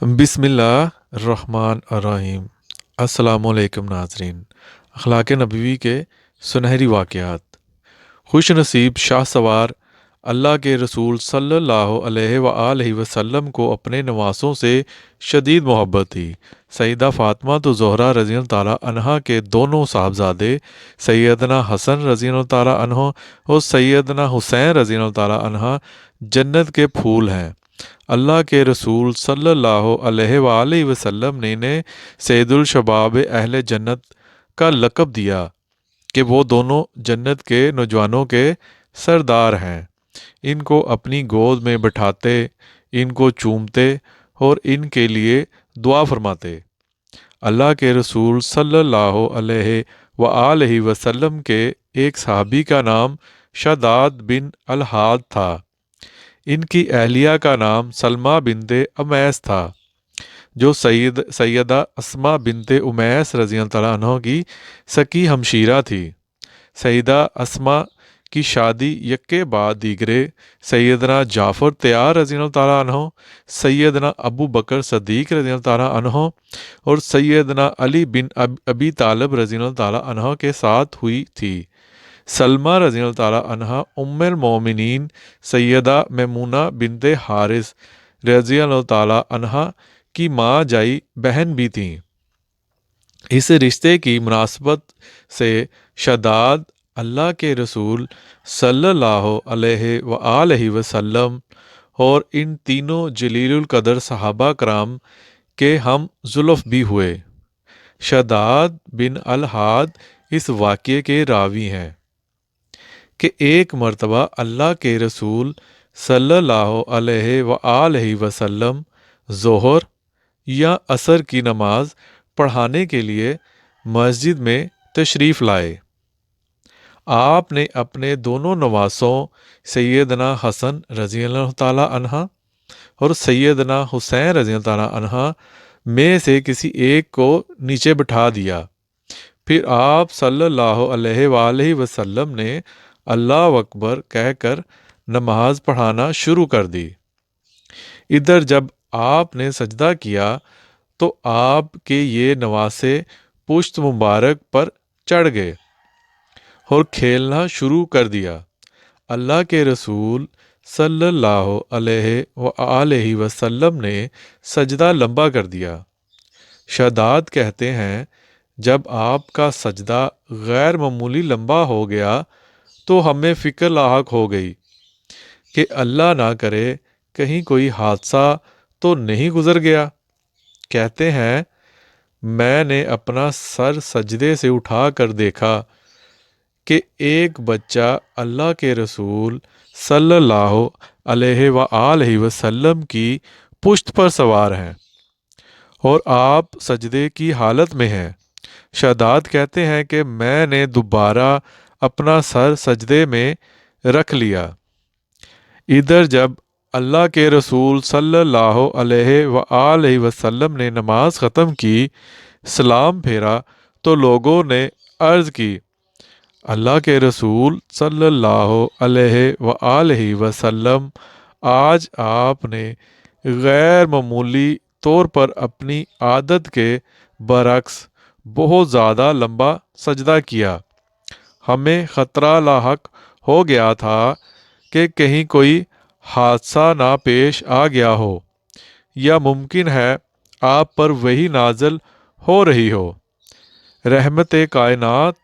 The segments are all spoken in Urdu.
بسم اللہ الرحمن الرحیم۔ السلام علیکم ناظرین۔ اخلاق نبوی کے سنہری واقعات۔ خوش نصیب شاہ سوار اللہ کے رسول صلی اللہ علیہ وآلہ وسلم کو اپنے نواسوں سے شدید محبت تھی۔ سیدہ فاطمہ تو زہرا رضی اللہ تعالیٰ عنہا کے دونوں صاحبزادے سیدنا حسن رضی اللہ تعالیٰ عنہ اور سیدنا حسین رضی اللہ تعالیٰ عنہ جنت کے پھول ہیں۔ اللہ کے رسول صلی اللہ علیہ وآلہ وسلم نے انہیں سید الشباب اہل جنت کا لقب دیا کہ وہ دونوں جنت کے نوجوانوں کے سردار ہیں۔ ان کو اپنی گود میں بٹھاتے، ان کو چومتے اور ان کے لیے دعا فرماتے۔ اللہ کے رسول صلی اللہ علیہ وآلہ وسلم کے ایک صحابی کا نام شداد بن الحاد تھا۔ ان کی اہلیہ کا نام سلمہ بنت امیس تھا، جو سیدہ اسماء بنت امیس رضی اللہ تعالیٰ عنہ کی سکی ہمشیرہ تھی۔ سیدہ اسماء کی شادی یکے بعد دیگرے سیدنا جعفر طیار رضی اللہ تعالیٰ عنہ، سیدنا ابو بکر صدیق رضی اللہ تعالیٰ عنہ اور سیدنا علی بن ابی طالب رضی اللہ تعالیٰ عنہ کے ساتھ ہوئی تھی۔ سلمہ رضی اللہ تعالیٰ عنہ ام المومنین سیدہ میمونہ بنت حارث رضی اللہ تعالیٰ عنہ کی ماں جائی بہن بھی تھیں۔ اس رشتے کی مناسبت سے شداد اللہ کے رسول صلی اللہ علیہ وآلہ وسلم اور ان تینوں جلیل القدر صحابہ کرام کے ہم زلف بھی ہوئے۔ شداد بن الحاد اس واقعے کے راوی ہیں کہ ایک مرتبہ اللہ کے رسول صلی اللہ علیہ وآلہ وسلم ظہر یا عصر کی نماز پڑھانے کے لیے مسجد میں تشریف لائے۔ آپ نے اپنے دونوں نواسوں سیدنا حسن رضی اللہ تعالیٰ عنہ اور سیدنا حسین رضی اللہ تعالیٰ عنہ میں سے کسی ایک کو نیچے بٹھا دیا۔ پھر آپ صلی اللہ علیہ وآلہ وسلم نے اللہ اکبر کہہ کر نماز پڑھانا شروع کر دی۔ ادھر جب آپ نے سجدہ کیا تو آپ کے یہ نواسے پشت مبارک پر چڑھ گئے اور کھیلنا شروع کر دیا۔ اللہ کے رسول صلی اللہ علیہ وآلہ وسلم نے سجدہ لمبا کر دیا۔ شداد کہتے ہیں جب آپ کا سجدہ غیر معمولی لمبا ہو گیا تو ہمیں فکر لاحق ہو گئی کہ اللہ نہ کرے کہیں کوئی حادثہ تو نہیں گزر گیا۔ کہتے ہیں میں نے اپنا سر سجدے سے اٹھا کر دیکھا کہ ایک بچہ اللہ کے رسول صلی اللہ علیہ وآلہ وسلم کی پشت پر سوار ہے اور آپ سجدے کی حالت میں ہیں۔ شداد کہتے ہیں کہ میں نے دوبارہ اپنا سر سجدے میں رکھ لیا۔ ادھر جب اللہ کے رسول صلی اللہ علیہ وآلہ وسلم نے نماز ختم کی، سلام پھیرا تو لوگوں نے عرض کی اللہ کے رسول صلی اللہ علیہ وآلہ وسلم آج آپ نے غیر معمولی طور پر اپنی عادت کے برعکس بہت زیادہ لمبا سجدہ کیا۔ ہمیں خطرہ لاحق ہو گیا تھا کہ کہیں کوئی حادثہ نہ پیش آ گیا ہو یا ممکن ہے آپ پر وحی نازل ہو رہی ہو۔ رحمت کائنات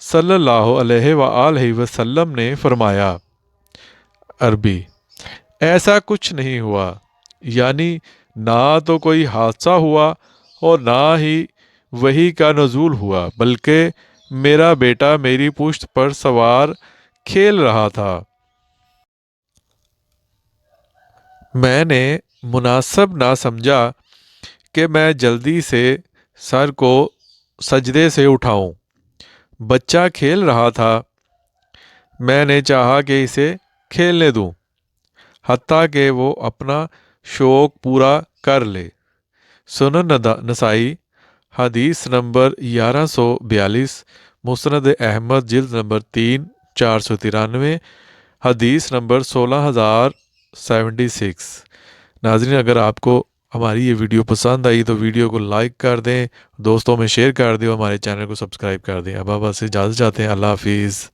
صلی اللہ علیہ وآلہ وسلم نے فرمایا، عربی: ایسا کچھ نہیں ہوا، یعنی نہ تو کوئی حادثہ ہوا اور نہ ہی وحی کا نزول ہوا، بلکہ میرا بیٹا میری پشت پر سوار کھیل رہا تھا۔ میں نے مناسب نہ سمجھا کہ میں جلدی سے سر کو سجدے سے اٹھاؤں۔ بچہ کھیل رہا تھا، میں نے چاہا کہ اسے کھیلنے دوں حتیٰ کہ وہ اپنا شوق پورا کر لے۔ سنن نسائی حدیث نمبر 1142، مسند احمد جلد نمبر 3 493، حدیث نمبر 16076۔ ناظرین، اگر آپ کو ہماری یہ ویڈیو پسند آئی تو ویڈیو کو لائک کر دیں، دوستوں میں شیئر کر دیں، اور ہمارے چینل کو سبسکرائب کر دیں۔ اب آپ سے اجازت چاہتے ہیں۔ اللہ حافظ۔